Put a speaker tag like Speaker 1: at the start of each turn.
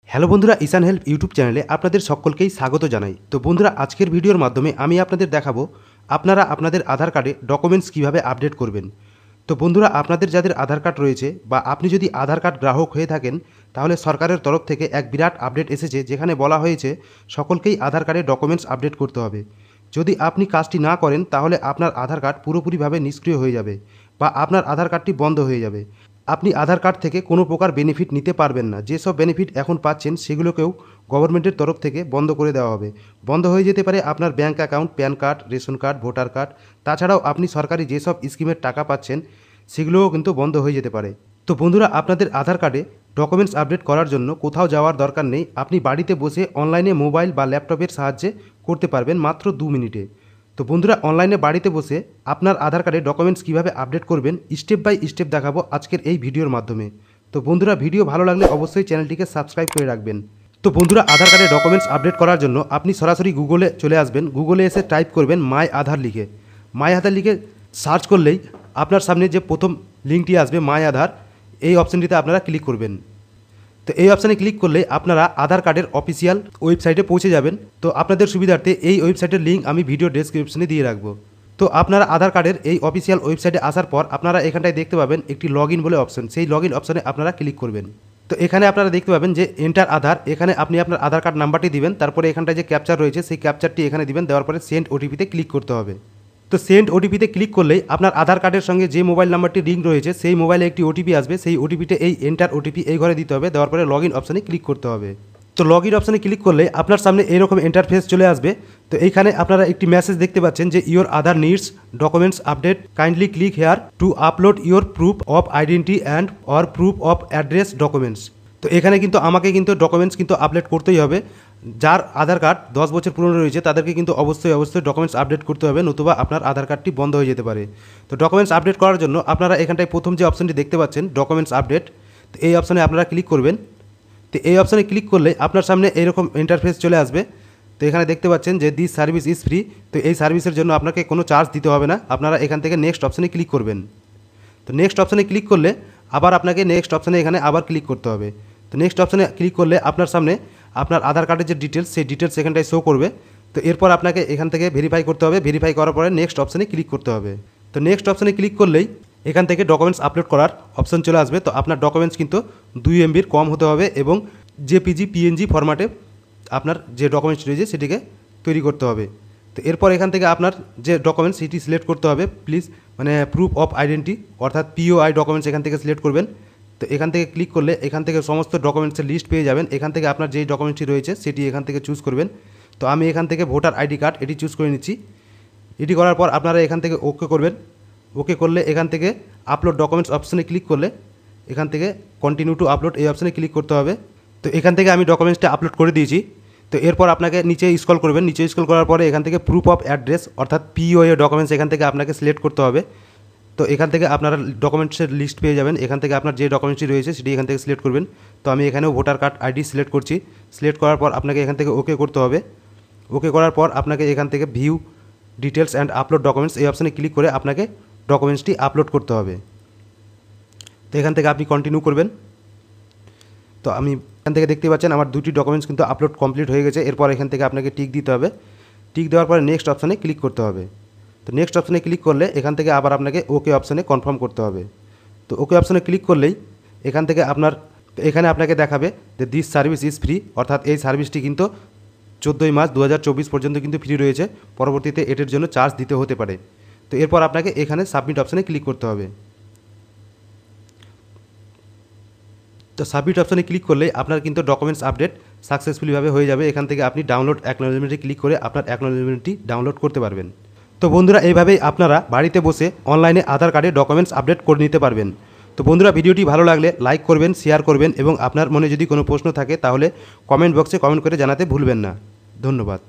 Speaker 1: Hello বন্ধুরা, ঈশান help YouTube চ্যানেলে আপনাদের সকলকেই স্বাগত জানাই। তো বন্ধুরা, আজকের ভিডিওর মাধ্যমে আমি আপনাদের দেখাবো আপনারা আপনাদের আধার কার্ডে ডকুমেন্টস কিভাবে আপডেট করবেন। তো বন্ধুরা, আপনাদের যাদের আধার কার্ড রয়েছে বা আপনি যদি আধার কার্ড গ্রাহক হয়ে থাকেন, তাহলে সরকারের তরফ থেকে এক বিরাট আপডেট এসেছে, যেখানে বলা হয়েছে সকলকেই আধার কার্ডে ডকুমেন্টস আপডেট করতে হবে। যদি আপনি কাজটি না করেন, তাহলে আপনার আধার কার্ড পুরোপুরিভাবে নিষ্ক্রিয় হয়ে যাবে বা আপনার আধার কার্ডটি বন্ধ হয়ে যাবে। আপনি আধার কার্ড থেকে কোনো প্রকার বেনিফিট নিতে পারবেন না। যেসব বেনিফিট এখন পাচ্ছেন সেগুলোকেও গভর্নমেন্টের তরফ থেকে বন্ধ করে দেওয়া হবে। বন্ধ হয়ে যেতে পারে আপনার bank account, pan card, ration card, voter card. তাছাড়াও আপনি সরকারি যেসব স্কিমের টাকা পাচ্ছেন সেগুলোও কিন্তু বন্ধ হয়ে যেতে পারে। তো বন্ধুরা, আপনাদের আধার কার্ডে ডকুমেন্টস আপডেট করার জন্য কোথাও যাওয়ার দরকার নেই। আপনি বাড়িতে বসে অনলাইনে মোবাইল বা ল্যাপটপের সাহায্যে করতে পারবেন মাত্র 2 মিনিটে। তো বন্ধুরা, অনলাইনে বাড়িতে বসে আপনার আধার কার্ডে ডকুমেন্টস কীভাবে আপডেট করবেন স্টেপ বাই স্টেপ দেখাবো আজকের এই ভিডিওর মাধ্যমে। তো বন্ধুরা, ভিডিও ভালো লাগলে অবশ্যই চ্যানেলটিকে সাবস্ক্রাইব করে রাখবেন। তো বন্ধুরা, আধার কার্ডে ডকুমেন্টস আপডেট করার জন্য আপনি সরাসরি গুগলে চলে আসবেন। গুগলে এসে টাইপ করবেন মাই আধার লিখে। মাই আধার লিখে সার্চ করলেই আপনার সামনে যে প্রথম লিঙ্কটি আসবে মাই আধার, এই অপশানটিতে আপনারা ক্লিক করবেন। তো এই অপশানে ক্লিক করলে আপনারা আধার কার্ডের অফিসিয়াল ওয়েবসাইটে পৌঁছে যাবেন। তো আপনাদের সুবিধার্থে এই ওয়েবসাইটের লিঙ্ক আমি ভিডিও ডেসক্রিপশনে দিয়ে রাখবো। তো আপনারা আধার কার্ডের এই অফিসিয়াল ওয়েবসাইটে আসার পর আপনারা এখানটায় দেখতে পাবেন একটি লগ ইন বলে অপশন। সেই লগ ইন অপশানে আপনারা ক্লিক করবেন। তো এখানে আপনারা দেখতে পাবেন যে এন্টার আধার। এখানে আপনি আপনার আধার কার্ড নাম্বারটি দিবেন, তারপরে এখানটায় যে ক্যাপচার রয়েছে সেই ক্যাপচারটি এখানে দিবেন। দেওয়ার পরে সেন্ড ওটিপিতে ক্লিক করতে হবে। তো সেন্ড ওটিপিতে ক্লিক করলেই আপনার আধার কার্ডের সঙ্গে যে মোবাইল নাম্বারটি লিঙ্ক রয়েছে সেই মোবাইলে একটি ওটিপি আসবে। সেই ওটিপিতে এই এন্টার ওটিপি এই ঘরে দিতে হবে। দেওয়ার পরে লগ ইন অপশানে ক্লিক করতে হবে। তো লগ ইন অপশানে ক্লিক করলে আপনার সামনে এরকম ইন্টারফেস চলে আসবে। তো এইখানে আপনারা একটি মেসেজ দেখতে পাচ্ছেন যে your Aadhaar needs documents update, kindly click here two upload your proof of identity and or proof of address documents. তো এখানে কিন্তু আমাকে ডকুমেন্টস আপলোড করতেই হবে। যার আধার কার্ড 10 বছর পুরনো রয়েছে তাদেরকে কিন্তু অবশ্যই ডকুমেন্টস আপডেট করতে হবে, নতুবা আপনার আধার কার্ডটি বন্ধ হয়ে যেতে পারে। তো ডকুমেন্টস আপডেট করার জন্য আপনারা এখানটায় প্রথম যে অপশানটি দেখতে পাচ্ছেন ডকুমেন্টস আপডেট, তো এই অপশানে আপনারা ক্লিক করবেন। তো এই অপশানে ক্লিক করলে আপনার সামনে এরকম ইন্টারফেস চলে আসবে। তো এখানে দেখতে পাচ্ছেন যে দিস সার্ভিস ইজ ফ্রি। তো এই সার্ভিসের জন্য আপনাকে কোনো চার্জ দিতে হবে না। আপনারা এখান থেকে নেক্সট অপশানে ক্লিক করবেন। তো নেক্সট অপশানে ক্লিক করলে আবার আপনাকে নেক্সট অপশানে এখানে আবার ক্লিক করতে হবে। তো নেক্সট অপশানে ক্লিক করলে আপনার সামনে আপনার আধার কার্ডের যে ডিটেলস সেই ডিটেলস এখানটায় শো করবে। তো এরপর আপনাকে এখান থেকে ভেরিফাই করতে হবে। ভেরিফাই করার পরে নেক্সট অপশানে ক্লিক করতে হবে। তো নেক্সট অপশানে ক্লিক করলেই এখান থেকে ডকুমেন্টস আপলোড করার অপশান চলে আসবে। তো আপনার ডকুমেন্টস কিন্তু 2 MBর কম হতে হবে এবং জেপিজি পিএনজি ফরম্যাটে আপনার যে ডকুমেন্টস রয়েছে সেটিকে তৈরি করতে হবে। তো এরপর এখান থেকে আপনার যে ডকুমেন্টস সেটি সিলেক্ট করতে হবে। প্লিজ প্রুফ অফ আইডেন্টি অর্থাৎ পিওআই ডকুমেন্টস এখান থেকে সিলেক্ট করবেন। তো এখান থেকে ক্লিক করলে এখান থেকে সমস্ত ডকুমেন্টসের লিস্ট পেয়ে যাবেন। এখান থেকে আপনার যেই ডকুমেন্টসটি রয়েছে সেটি এখান থেকে চুজ করবেন। তো আমি এখান থেকে ভোটার আইডি কার্ড এটি চুজ করে নিচ্ছি। এটি করার পর আপনারা এখান থেকে ওকে করবেন। ওকে করলে এখান থেকে আপলোড ডকুমেন্টস অপশানে ক্লিক করলে এখান থেকে কন্টিনিউ টু আপলোড এই অপশানে ক্লিক করতে হবে। তো এখান থেকে আমি ডকুমেন্টসটা আপলোড করে দিয়েছি। তো এরপর আপনাকে নিচে স্ক্রল করবেন। নিচে স্ক্রল করার পরে এখান থেকে প্রুফ অফ অ্যাড্রেস অর্থাৎ পিওএ ডকুমেন্টস এখান থেকে আপনাকে সিলেক্ট করতে হবে। তো এখান থেকে আপনারা ডকুমেন্টসের লিস্ট পেয়ে যাবেন। এখান থেকে আপনার যে ডকুমেন্টসটি রয়েছে সেটি এখান থেকে সিলেক্ট করবেন। তো আমি এখানেও ভোটার কার্ড আইডি সিলেক্ট করছি। সিলেক্ট করার পর আপনাকে এখান থেকে ওকে করতে হবে। ওকে করার পর আপনাকে এখান থেকে view details and upload documents এই অপশানে ক্লিক করে আপনাকে ডকুমেন্টসটি আপলোড করতে হবে। তো এখান থেকে আপনি কন্টিনিউ করবেন। তো আমি এখান থেকে দেখতে পাচ্ছেন আমার 2টি ডকুমেন্টস কিন্তু আপলোড কমপ্লিট হয়ে গেছে। এরপর এখান থেকে আপনাকে টিক দিতে হবে। টিক দেওয়ার পরে নেক্সট অপশানে ক্লিক করতে হবে। তো নেক্সট অপশানে ক্লিক করলে এখান থেকে আবার আপনাকে ওকে অপশানে কনফার্ম করতে হবে। তো ওকে অপশানে ক্লিক করলেই এখান থেকে এখানে আপনাকে দেখাবে যে দিস সার্ভিস ইজ ফ্রি, অর্থাৎ এই সার্ভিসটি কিন্তু 14 মার্চ 2024 পর্যন্ত কিন্তু ফ্রি রয়েছে। পরবর্তীতে এটির জন্য চার্জ দিতে হতে পারে। তো এরপর আপনাকে এখানে সাবমিট অপশানে ক্লিক করতে হবে। তো সাবমিট অপশানে ক্লিক করলে আপনার কিন্তু ডকুমেন্টস আপডেট সাকসেসফুলিভাবে হয়ে যাবে। এখান থেকে আপনি ডাউনলোড অ্যাকনোলেজমেন্টে ক্লিক করে আপনার অ্যাকনোলেজমেন্টটি ডাউনলোড করতে পারবেন। তো বন্ধুরা, এইভাবেই আপনারা বাড়িতে বসে অনলাইনে আধার কার্ডে ডকুমেন্টস আপডেট করে নিতে পারবেন। তো বন্ধুরা, ভিডিওটি ভালো লাগলে লাইক করবেন, শেয়ার করবেন এবং আপনার মনে যদি কোনো প্রশ্ন থাকে তাহলে কমেন্ট বক্সে কমেন্ট করে জানাতে ভুলবেন না। ধন্যবাদ।